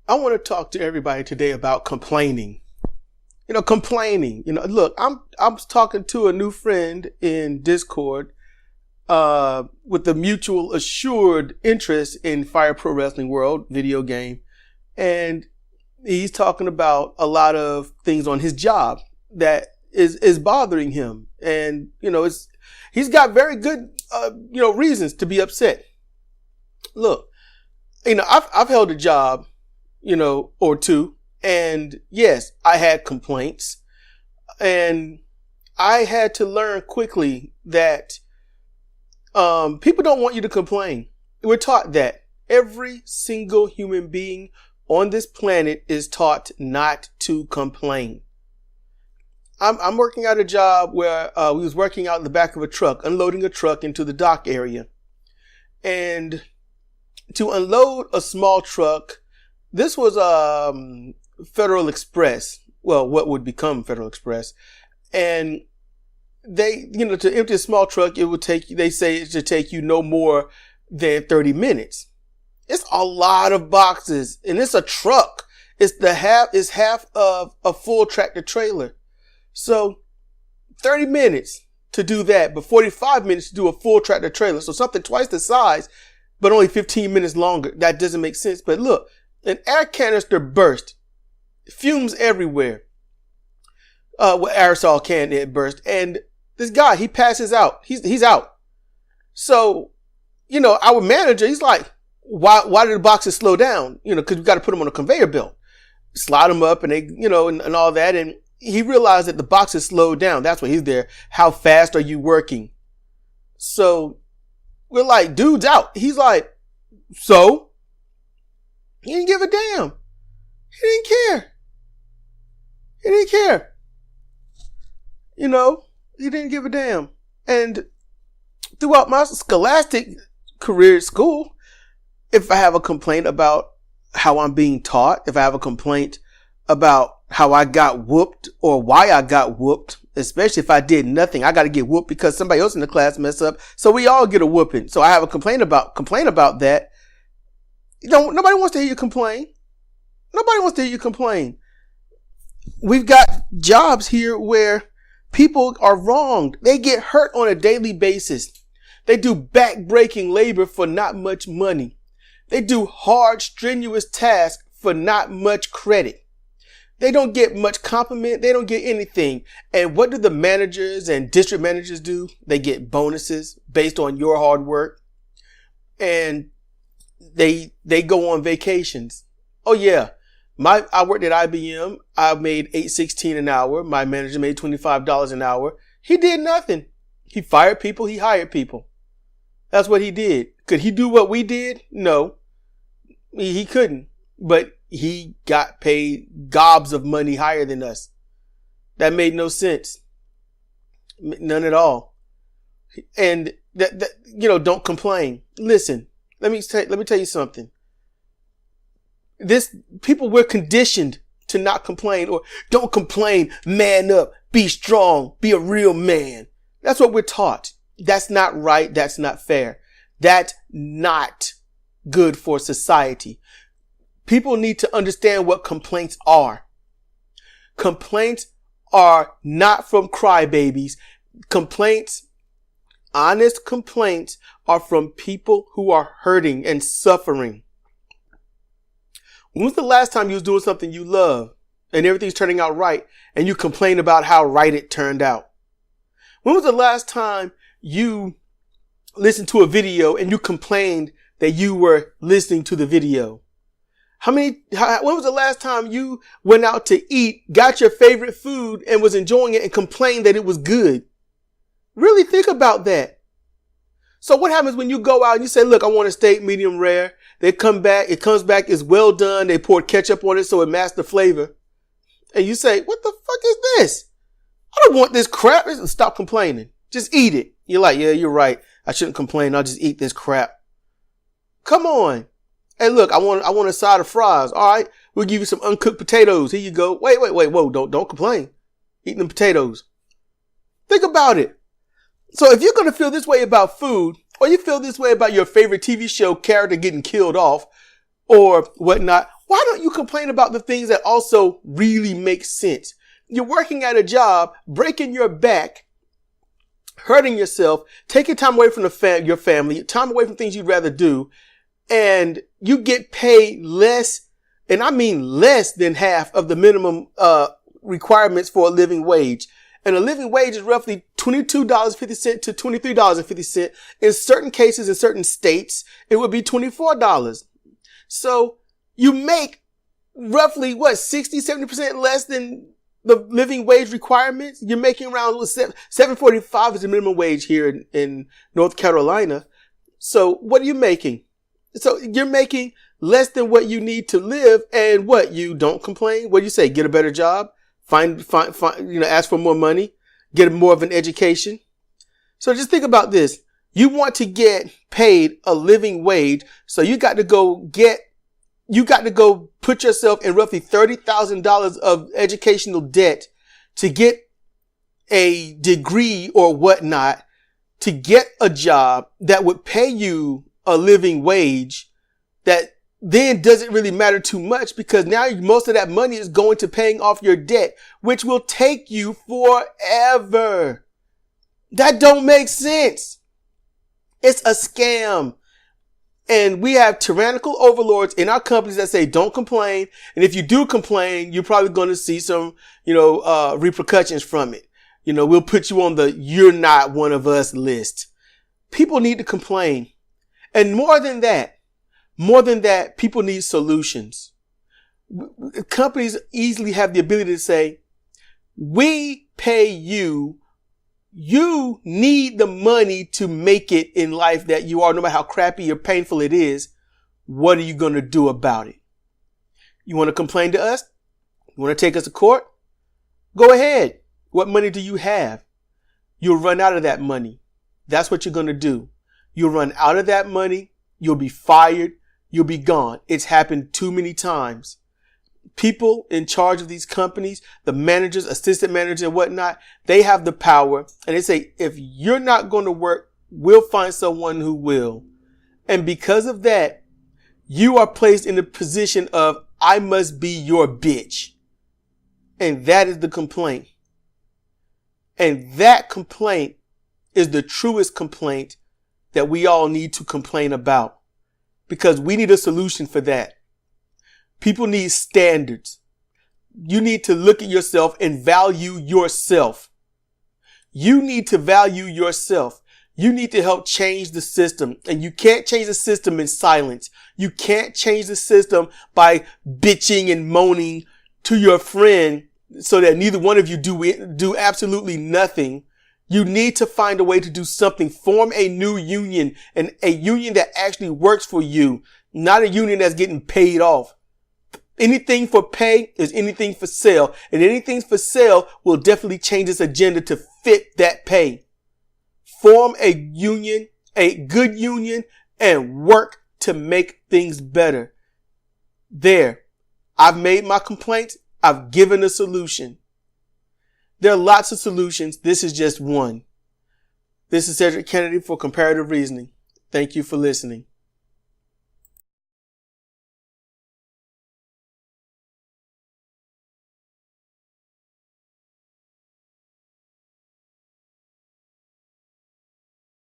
I want to talk to everybody today about complaining. Complaining. Look, I'm talking to a new friend in Discord with a mutual assured interest in Fire Pro Wrestling World video game. And he's talking about a lot of things on his job that is bothering him. And, he's got very good, reasons to be upset. Look, I've held a job, or two. And yes, I had complaints, and I had to learn quickly that, people don't want you to complain. We're taught that. Every single human being on this planet is taught not to complain. I'm working at a job where, we was working out in the back of a truck, unloading a truck into the dock area. And to unload a small truck, this was, Federal Express. Well, what would become Federal Express. And they, to empty a small truck, they say it should take you no more than 30 minutes. It's a lot of boxes, and it's a truck. It's half of a full tractor trailer. So 30 minutes to do that, but 45 minutes to do a full tractor trailer. So something twice the size, but only 15 minutes longer. That doesn't make sense. But look, an air canister burst. Fumes everywhere. With aerosol can, it burst. And this guy, he passes out. He's out. So, our manager, he's like, why did the boxes slow down? Cause we got to put them on a conveyor belt. Slide them up and they, and all that. And he realized that the boxes slowed down. That's why he's there. How fast are you working? So we're like, dude's out. He's like, so? He didn't give a damn. He didn't care. He didn't care. He didn't give a damn. And throughout my scholastic career at school, if I have a complaint about how I'm being taught, if I have a complaint about how I got whooped or why I got whooped, especially if I did nothing, I got to get whooped because somebody else in the class messed up. So we all get a whooping. So I have a complaint about that. Nobody wants to hear you complain. Nobody wants to hear you complain. We've got jobs here where people are wronged. They get hurt on a daily basis. They do back-breaking labor for not much money. They do hard, strenuous tasks for not much credit. They don't get much compliment. They don't get anything. And what do the managers and district managers do? They get bonuses based on your hard work. And they go on vacations. Oh yeah. I worked at IBM. I made $8.16 an hour. My manager made $25 an hour. He did nothing. He fired people. He hired people. That's what he did. Could he do what we did? No, he couldn't, but he got paid gobs of money higher than us. That made no sense. None at all. And don't complain. Listen, let me tell you something. We're conditioned to not complain, or don't complain, man up, be strong, be a real man. That's what we're taught. That's not right. That's not fair. That's not good for society. People need to understand what complaints are. Complaints are not from crybabies. Honest complaints are from people who are hurting and suffering. When was the last time you was doing something you love and everything's turning out right and you complain about how right it turned out? When was the last time you listened to a video and you complained that you were listening to the video? When was the last time you went out to eat, got your favorite food and was enjoying it and complained that it was good? Really think about that. So what happens when you go out and you say, look, I want a steak medium rare. It comes back, it's well done. They poured ketchup on it so it masks the flavor. And you say, what the fuck is this? I don't want this crap. Stop complaining. Just eat it. You're like, yeah, you're right. I shouldn't complain. I'll just eat this crap. Come on. Hey, look, I want a side of fries. All right. We'll give you some uncooked potatoes. Here you go. Wait. Whoa. Don't complain. Eat them potatoes. Think about it. So if you're going to feel this way about food, or you feel this way about your favorite TV show character getting killed off or whatnot, Why don't you complain about the things that also really make sense? You're working at a job, breaking your back, hurting yourself, taking time away from your family, time away from things you'd rather do, and you get paid less, and I mean less than half of the minimum requirements for a living wage. And a living wage is roughly $22.50 to $23.50. In certain cases, in certain states, it would be $24. So you make roughly 60-70% less than the living wage requirements. You're making around $7.45 is the minimum wage here in North Carolina. So what are you making? So you're making less than what you need to live, and what, you don't complain? What do you say? Get a better job? Find, ask for more money, get more of an education. So just think about this. You want to get paid a living wage. So you got to go put yourself in roughly $30,000 of educational debt to get a degree or whatnot, to get a job that would pay you a living wage that then doesn't really matter too much, because now most of that money is going to paying off your debt, which will take you forever. That don't make sense. It's a scam. And we have tyrannical overlords in our companies that say, don't complain. And if you do complain, you're probably going to see some, repercussions from it. We'll put you on the "you're not one of us" list. People need to complain. And more than that, people need solutions. Companies easily have the ability to say, we pay you. You need the money to make it in life that you are, no matter how crappy or painful it is. What are you going to do about it? You want to complain to us? You want to take us to court? Go ahead. What money do you have? You'll run out of that money. That's what you're going to do. You'll run out of that money. You'll be fired. You'll be gone. It's happened too many times. People in charge of these companies, the managers, assistant managers and whatnot, they have the power. And they say, if you're not going to work, we'll find someone who will. And because of that, you are placed in the position of, I must be your bitch. And that is the complaint. And that complaint is the truest complaint that we all need to complain about, because we need a solution for that. People need standards. You need to look at yourself and value yourself. You need to value yourself. You need to help change the system. And you can't change the system in silence. You can't change the system by bitching and moaning to your friend so that neither one of you do absolutely nothing. You need to find a way to do something. Form a new union, and a union that actually works for you, not a union that's getting paid off. Anything for pay is anything for sale, and anything for sale will definitely change its agenda to fit that pay. Form a union, a good union, and work to make things better. There. I've made my complaints. I've given a solution. There are lots of solutions. This is just one. This is Sedrik Cannady for Comparative Reasoning. Thank you for listening.